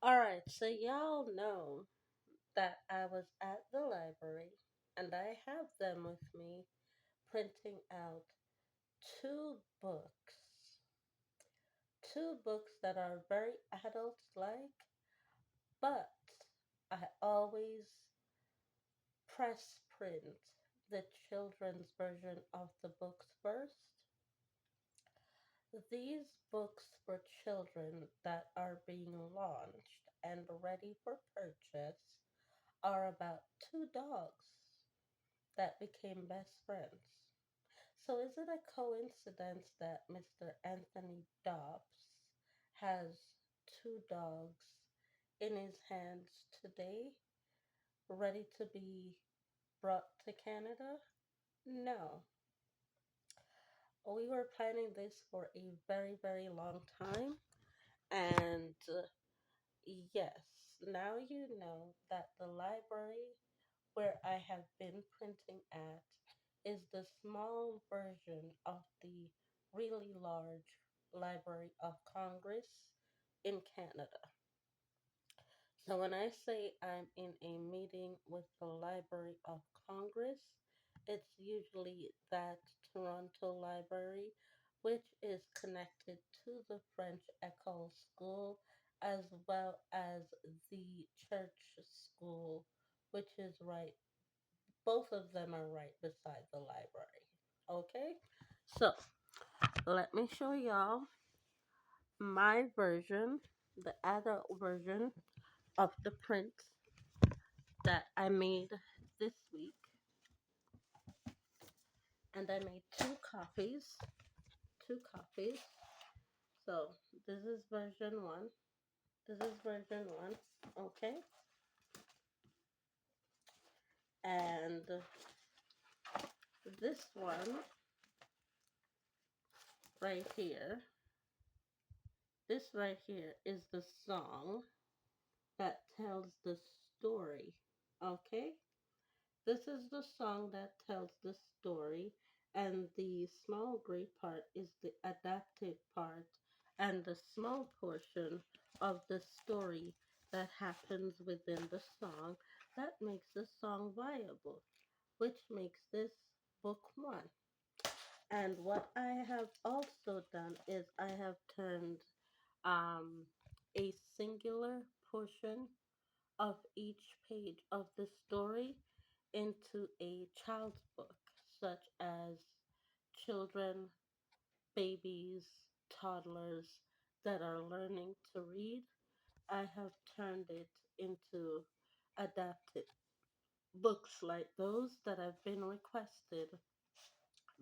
Alright, so y'all know that I was at the library and I have them with me printing out two books. Two books that are very adult like, but I always press print the children's version of the books first. These books for children that are being launched and ready for purchase are about two dogs that became best friends. So, is it a coincidence that Mr. Anthony Dobbs has two dogs in his hands today, ready to be brought to Canada? No. We were planning this for a very, very long time, and yes, now you know that the library where I have been printing at is the small version of the really large Library of Congress in Canada. So when I say I'm in a meeting with the Library of Congress, it's usually that Toronto Library, which is connected to the French Ecole School as well as the church school, which is right, both of them are right beside the library. Okay? So let me show y'all my version, the adult version of the print that I made this week. And I made two copies. Two copies. So this is version one. This is version one. Okay. And this one right here. This right here is the song that tells the story. Okay? This is the song that tells the story, and the small gray part is the adapted part, and the small portion of the story that happens within the song that makes the song viable, which makes this book one. And what I have also done is I have turned um, a singular portion of each page of the story into a child's book, such as children, babies, toddlers that are learning to read. I have turned it into adapted books like those that have been requested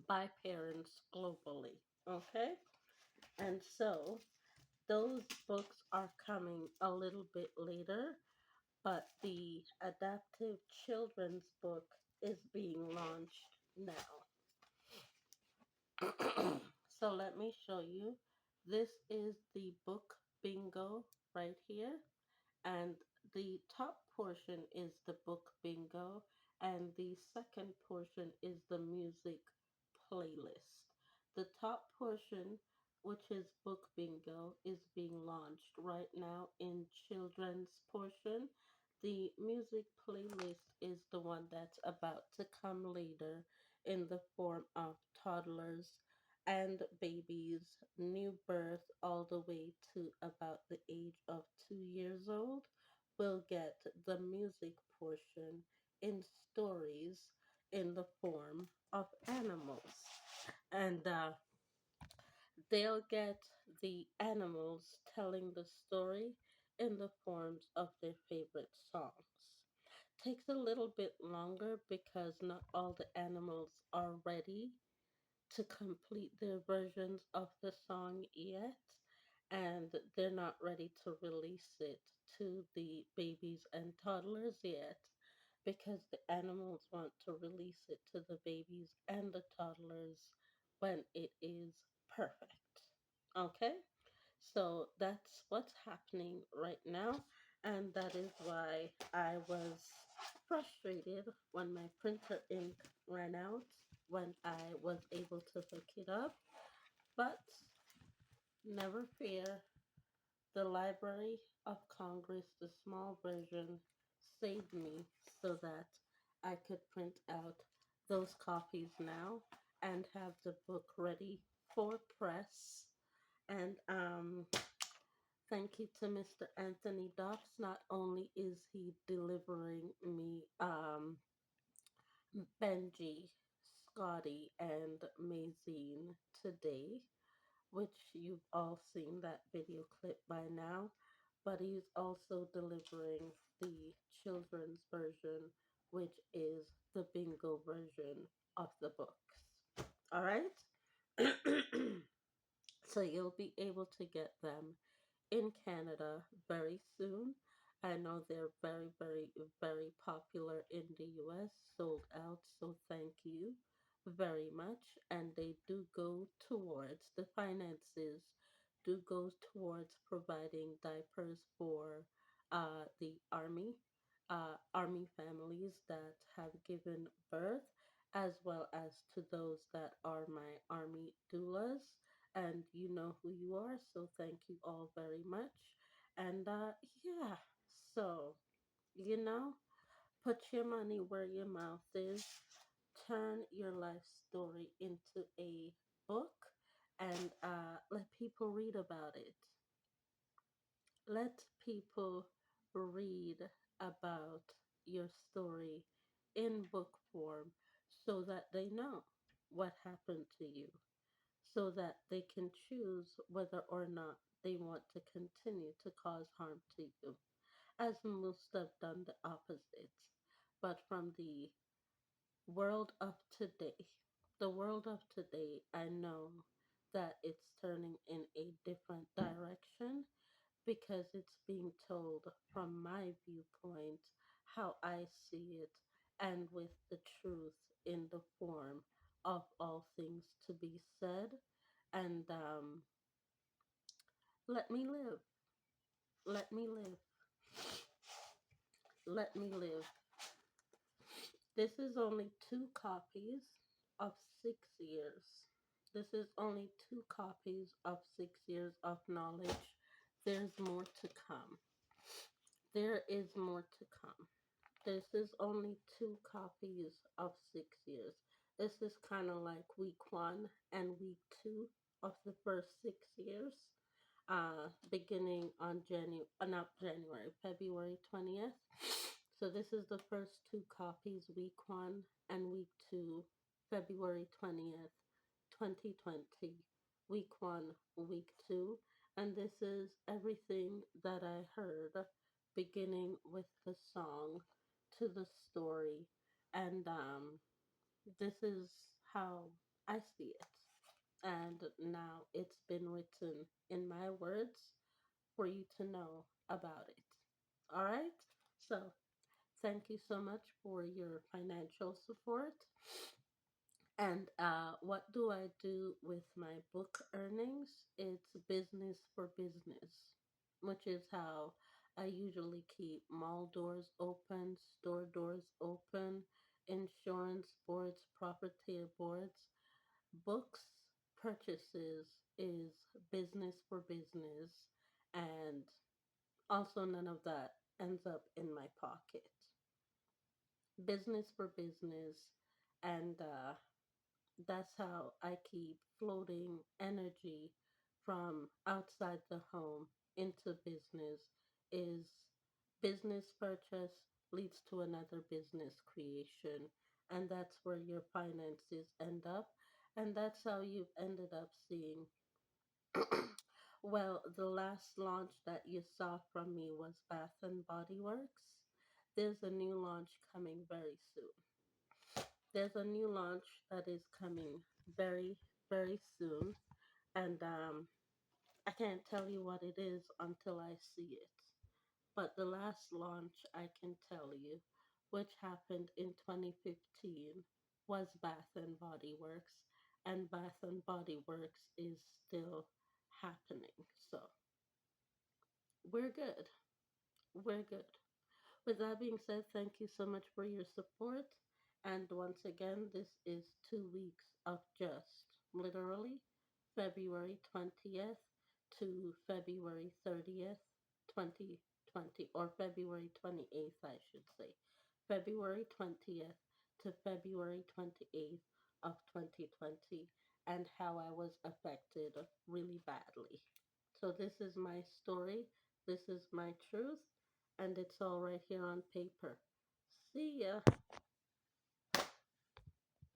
by parents globally. Okay? And so those books are coming a little bit later, but the adaptive children's book is being launched now. So let me show you. This is the book bingo right here, and the top portion is the book bingo, and the second portion is the music playlist. The top portion, which is book bingo, is being launched right now in children's portion. The music playlist is the one that's about to come later in the form of toddlers and babies, new birth, all the way to about the age of 2 years old, will get the music portion in stories in the form of animals. And they'll get the animals telling the story in the forms of their favorite songs. Takes a little bit longer because not all the animals are ready to complete their versions of the song yet, and they're not ready to release it to the babies and toddlers yet because the animals want to release it to the babies and the toddlers when it is perfect. Okay? So that's what's happening right now, and that is why I was frustrated when my printer ink ran out when I was able to hook it up. But never fear, The Library of Congress, the small version, saved me so that I could print out those copies now and have the book ready for press. And thank you to Mr. Anthony Dobbs. Not only is he delivering me Benji, Scotty, and Mazine today, which you've all seen that video clip by now, but he's also delivering the children's version, which is the bingo version of the books. All right? So you'll be able to get them in Canada very soon. I know they're very, very, very popular in the US, sold out, so thank you very much. And they do go towards the finances, do go towards providing diapers for the army families that have given birth, as well as to those that are my army doulas, and you know who you are, so thank you all very much. And yeah, so you know, put your money where your mouth is, turn your life story into a book, and let people read about it. Let people read about your story in book form so that they know what happened to you, so that they can choose whether or not they want to continue to cause harm to you, as most have done the opposite. But from the world of today, the world of today, I know that it's turning in a different direction because it's being told from my viewpoint, how I see it, and with the truth in the form of all things to be said. And let me live. Let me live. Let me live. This is only two copies of 6 years. This is only two copies of 6 years of knowledge. There's more to come. There is more to come. This is only two copies of 6 years. This is kind of like week 1 and week 2 of the first 6 years, beginning on not January, February 20th. So this is the first two copies, week 1 and week 2, February 20th, 2020, week 1, week 2. And this is everything that I heard, beginning with the song to the story. And this is how I see it. And now it's been written in my words for you to know about it. All right? So, thank you so much for your financial support. And what do I do with my book earnings? It's business for business, which is how I usually keep mall doors open, store doors open, insurance boards, property boards. Books purchases is business for business, and also none of that ends up in my pocket. Business for business, and that's how I keep floating energy from outside the home into business. Is business purchase leads to another business creation, and that's where your finances end up, and that's how you've ended up seeing. Well, the last launch that you saw from me was Bath and Body Works. There's a new launch coming very soon. There's a new launch that is coming very, very soon. And I can't tell you what it is until I see it. But the last launch I can tell you, which happened in 2015, was Bath and Body Works. And Bath and Body Works is still happening. So we're good. We're good. With that being said, thank you so much for your support. And once again, this is 2 weeks of just literally February 20th to February 30th, 2020, or February 28th, I should say. February 20th to February 28th of 2020, and how I was affected really badly. So, this is my story, this is my truth, and it's all right here on paper. See ya.